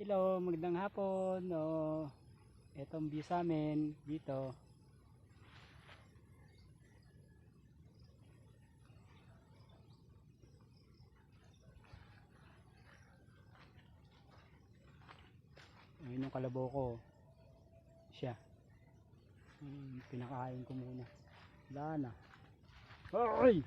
Hello, magandang hapon. Etong view sa amin dito. Ayun yung kalabaw ko. Siya. Pinakain ko muna. Wala na. Ay!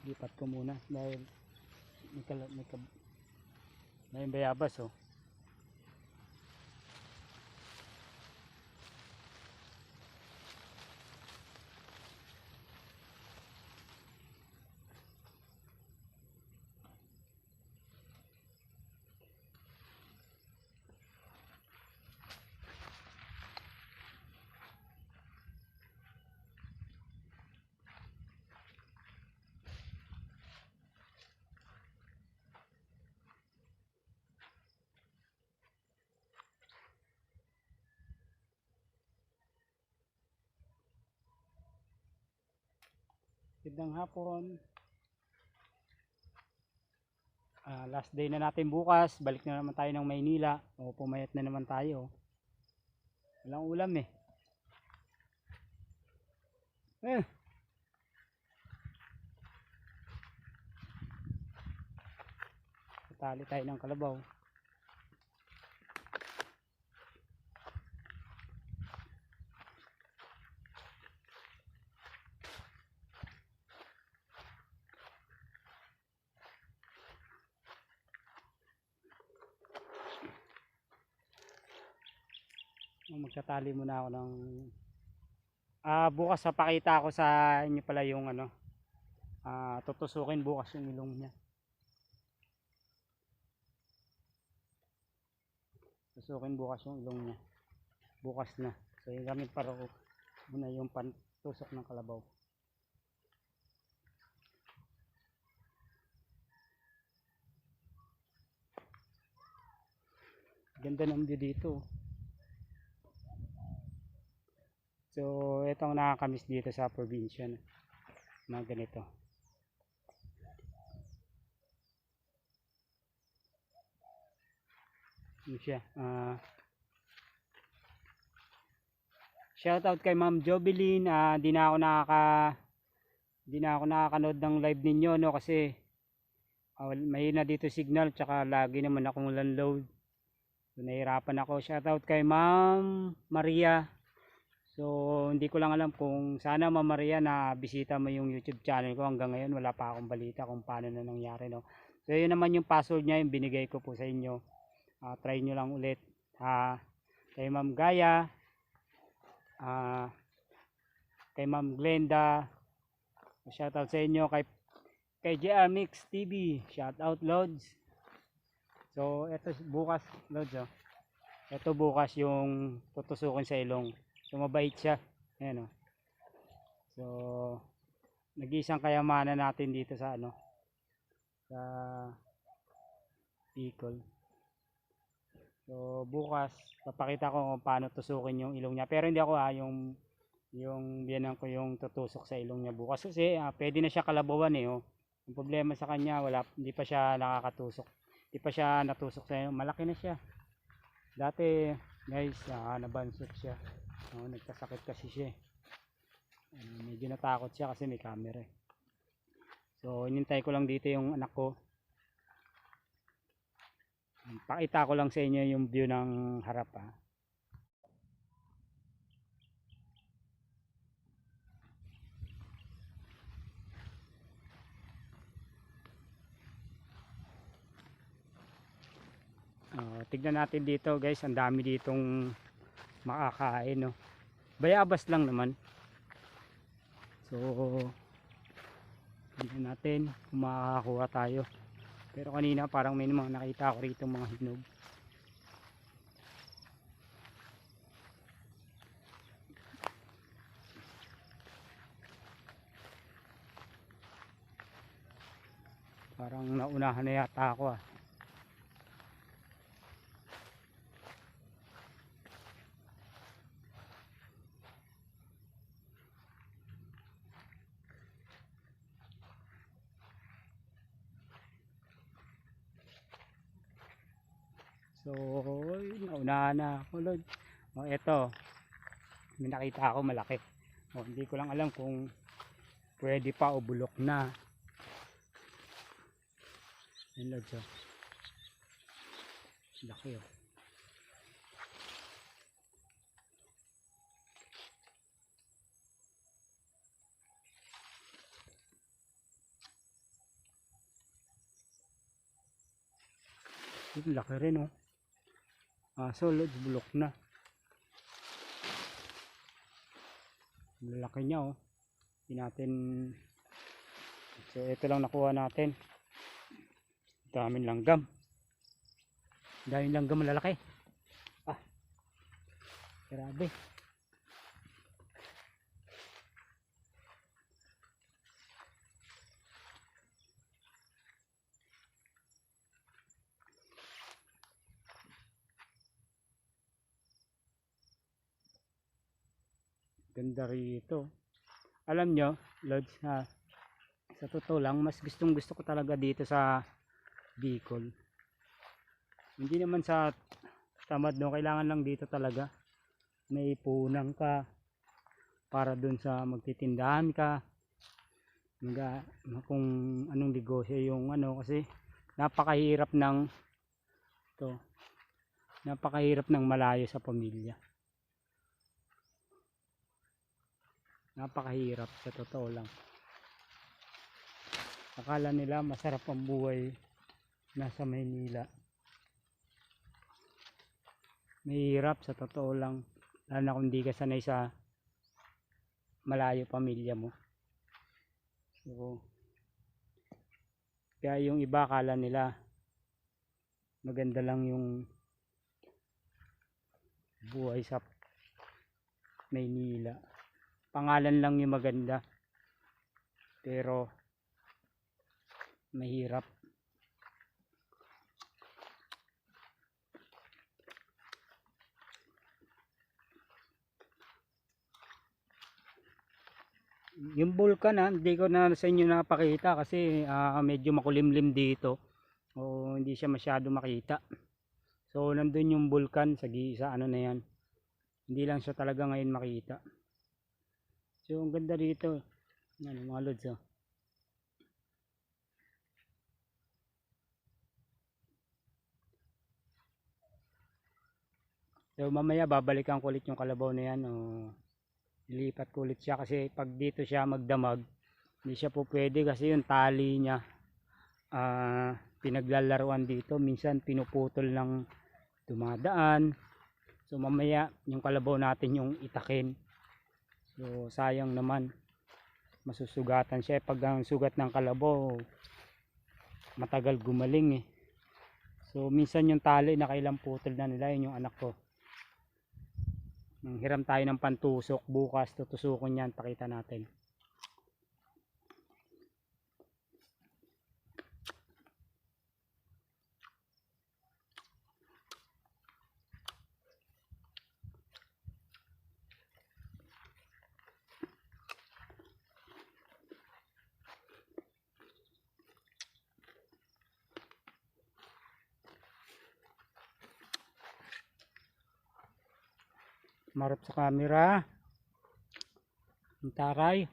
Lipat ko muna dahil may bayabas oh. Magandang hapon. Last day na natin bukas. Balik na naman tayo ng Maynila. Pumayat na naman tayo. Walang ulam eh. Tali tayo ng kalabaw. Magtatali muna ako ng bukas papakita ko sa inyo pala yung tutusukin bukas yung ilong niya. Tusukin bukas yung ilong niya. Bukas na. So yung gamit para muna yung pantusok ng kalabaw. Ganda ng view dito. So ito ang nakakamiss dito sa probinsya na ganito. Yun siya. Shout out kay Ma'am Jobeline. Di na ako nakakanood ng live ninyo no kasi mahina dito signal tsaka lagi naman akong load. So nahirapan ako. Shout out kay Ma'am Maria. So hindi ko lang alam kung sana Ma'am Maria na bisita mo yung YouTube channel ko. Hanggang ngayon wala pa akong balita kung paano na nangyari no. So yun naman yung password niya, yung binigay ko po sa inyo. Try nyo lang ulit. Kay Ma'am Gaya, kay Ma'am Glenda, shout out sa inyo. Kay JR Mix TV, shout out Lods. So eto bukas Lods oh. Ito bukas yung tutusukin sa ilong. So mabait siya. Ayan oh. So nag-iisang kayamanan natin dito sa sa Bicol. So bukas papakita ko kung paano tusukin yung ilong niya. Pero hindi ako yung biyanan ko yung tutusok sa ilong niya bukas kasi pwede na siya kalabawan eh oh. Yung problema sa kanya hindi pa siya nakakatusok. Hindi pa siya natusok sa ilong. Malaki na siya. Dati guys nabansot siya. Nagkasakit kasi siya. Medyo natakot siya kasi may camera eh. So inintay ko lang dito yung anak ko. Pakita ko lang sa inyo yung view ng harap tignan natin dito guys, ang dami ditong makakain no. Bayabas lang naman. So tignan natin kung makakakuha tayo. Pero kanina parang may mga nakita ako rito mga hinog. Parang naunahan na yata ako So, naunahan na ako, Lord. O, eto. May nakita ako malaki. O, hindi ko lang alam kung pwede pa o bulok na. Yan, Lord. So, laki, oh. Yung laki rin, oh. So, Lord, bulok na. Laki niya, oh. Hindi natin. So, ito lang nakuha natin. Daming langgam. Daming langgam malalaki. Grabe. Ganda rito. Alam nyo, Lods, sa totoo lang, mas gustong gusto ko talaga dito sa Bicol. Hindi naman sa tamad, no, kailangan lang dito talaga may punan ka para dun sa magtitindahan ka, kung anong negosyo yung ano, kasi napakahirap ng malayo sa pamilya. Napakahirap sa totoo lang. Akala nila masarap ang buhay nasa Maynila. Mahirap sa totoo lang, lalo na kung hindi ka sanay sa malayo pamilya mo. So, kaya yung iba akala nila maganda lang yung buhay sa Maynila. Pangalan lang yung maganda, pero mahirap. Yung bulkan, hindi ko na sa inyo napakita kasi medyo makulimlim dito, o hindi siya masyado makita. So nandun yung bulkan sa ano na yan, hindi lang siya talaga ngayon makita. So ang ganda dito, ano, mga lods, oh. So mamaya babalikan ko ulit yung kalabaw na yan, ilipat ko ulit siya kasi pag dito siya magdamag, hindi siya po pwede kasi yung tali niya pinaglalaruan dito, minsan pinuputol ng dumadaan. So mamaya yung kalabaw natin yung itakin. So sayang naman, masusugatan siya pag ang sugat ng kalabaw matagal gumaling, eh. So minsan yung tali nakailang putol na nila. Yun yung anak ko, hiram tayo ng pantusok, bukas tutusukon yan, pakita natin. Marap sa camera ang taray.